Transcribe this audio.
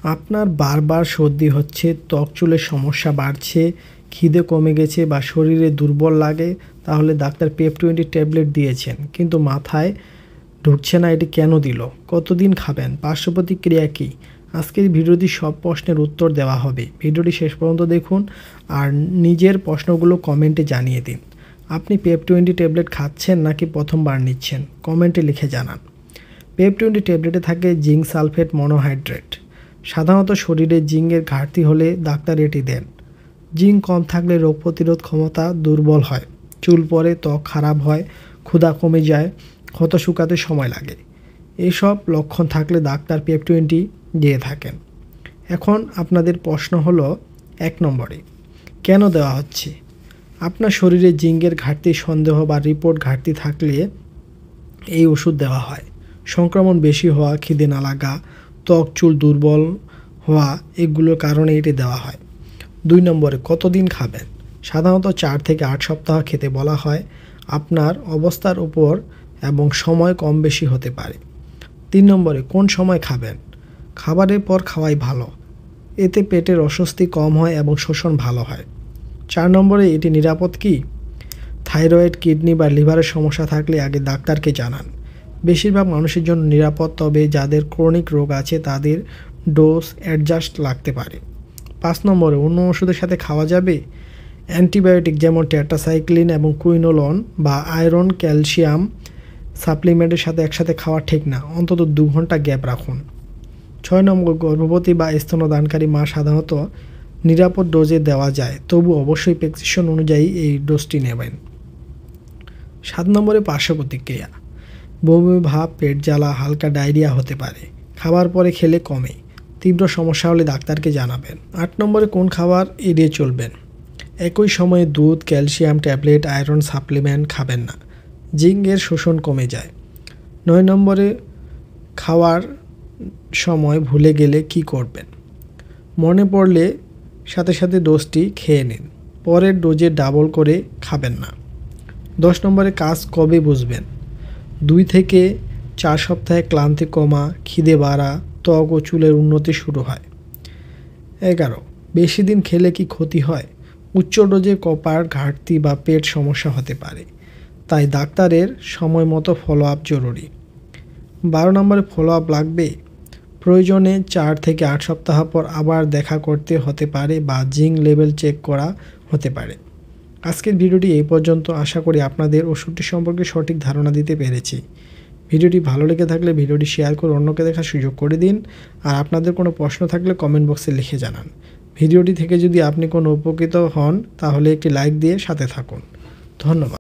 আপনার বারবার সর্দি হচ্ছে, ত্বক চুলের সমস্যা বাড়ছে, খিদে কমে গেছে বা শরীরে দুর্বল লাগে, তাহলে ডাক্তার PEP20 ট্যাবলেট দিয়েছেন কিন্তু মাথায় ঢুকছে না, এটি কেন দিল? কতদিন খাবেন? পার্শ্ব প্রতিক্রিয়া কী? আজকের ভিডিওটি সব প্রশ্নের উত্তর দেওয়া হবে। ভিডিওটি শেষ পর্যন্ত দেখুন আর নিজের প্রশ্নগুলো কমেন্টে জানিয়ে দিন। আপনি PEP20 ট্যাবলেট খাচ্ছেন নাকি প্রথমবার নিচ্ছেন? কমেন্টে লিখে জানান। PEP20 ট্যাবলেটে থাকে জিঙ্ক সালফেট মনোহাইড্রেট। সাধারণত শরীরে জিঙ্কের ঘাটতি হলে ডাক্তার এটি দেন। জিঙ্ক কম থাকলে রোগ প্রতিরোধ ক্ষমতা দুর্বল হয়, চুল পড়ে, ত্বক খারাপ হয়, ক্ষুধা কমে যায়, ক্ষত শুকাতে সময় লাগে। এইসব লক্ষণ থাকলে ডাক্তার PEP20 দিয়ে থাকেন। এখন আপনাদের প্রশ্ন হলো, 1 নম্বরে কেন দেওয়া হচ্ছে? আপনার শরীরে জিঙ্কের ঘাটতি সন্দেহ বা রিপোর্ট ঘাটতি থাকলে এই ওষুধ দেওয়া হয়। সংক্রমণ বেশি হওয়া, খিদে না লাগা, ত্বক চুল দুর্বল হওয়া, এগুলোর কারণে এটি দেওয়া হয়। 2 নম্বরে কতদিন খাবেন? সাধারণত 4 থেকে 8 সপ্তাহ খেতে বলা হয়। আপনার অবস্থার উপর এবং সময় কম বেশি হতে পারে। 3 নম্বরে কোন সময় খাবেন? খাবারের পর খাওয়াই ভালো, এতে পেটের অস্বস্তি কম হয় এবং শোষণ ভালো হয়। 4 নম্বরে এটি নিরাপদ কি? থাইরয়েড, কিডনি বা লিভারের সমস্যা থাকলে আগে ডাক্তারকে জানান। বেশিরভাগ মানুষের জন্য নিরাপদ, তবে যাদের ক্রনিক রোগ আছে তাদের ডোজ অ্যাডজাস্ট লাগতে পারে। 5 নম্বরে অন্য ওষুধের সাথে খাওয়া যাবে? অ্যান্টিবায়োটিক যেমন টেট্রাসাইক্লিন এবং কুইনোলন বা আয়রন ক্যালসিয়াম সাপ্লিমেন্টের সাথে একসাথে খাওয়া ঠিক না, অন্তত 2 ঘন্টা গ্যাপ রাখুন। 6 নম্বর গর্ভবতী বা স্তন্যদানকারী মা সাধারণত নিরাপদ ডোজে দেওয়া যায়, তবু অবশ্যই প্রেসক্রিপশন অনুযায়ী এই ডোজটি নেবেন। 7 নম্বরে পার্শ্ব প্রতিক্রিয়া, বমি ভাব, পেট জ্বালা, হালকা ডায়রিয়া হতে পারে, খাবার পরে খেলে কমে, তীব্র সমস্যা হলে ডাক্তারকে জানাবেন। 8 নম্বরে কোন খাবার এড়িয়ে চলবেন? একই সময়ে দুধ, ক্যালসিয়াম ট্যাবলেট, আয়রন সাপ্লিমেন্ট খাবেন না, জিঙ্কের শোষণ কমে যায়। 9 নম্বরে খাওয়ার সময় ভুলে গেলে কি করবেন? মনে পড়লে সাথে সাথে ডোজটি খেয়ে নিন, পরের ডোজে ডাবল করে খাবেন না। 10 নম্বরে কাজ কবে বুঝবেন? 2 থেকে 4 সপ্তাহে ক্লান্তি কমা, খিদে বাড়া, ত্বক ও চুলের উন্নতি শুরু হয়। 11 বেশি দিন খেলে কি ক্ষতি হয়? উচ্চ ডোজে কপার ঘাটতি বা পেট সমস্যা হতে পারে, তাই ডাক্তারের সময় মতো ফলো আপ জরুরি। 12 নম্বরে ফলো আপ লাগবে? প্রয়োজনে 4 থেকে 8 সপ্তাহ পর আবার দেখা করতে হতে পারে বা জিঙ্ক লেভেল চেক করা হতে পারে। আজকের ভিডিওটি এই পর্যন্ত। আশা করি আপনাদের ওষুধটি সম্পর্কে সঠিক ধারণা দিতে পেরেছি। ভিডিওটি ভালো লেগে থাকলে ভিডিওটি শেয়ার করে অন্যকে দেখার সুযোগ করে দিন। আর আপনাদের কোনো প্রশ্ন থাকলে কমেন্ট বক্সে লিখে জানান। ভিডিওটি থেকে যদি আপনি কোনো উপকৃত হন তাহলে একটি লাইক দিয়ে সাথে থাকুন। ধন্যবাদ।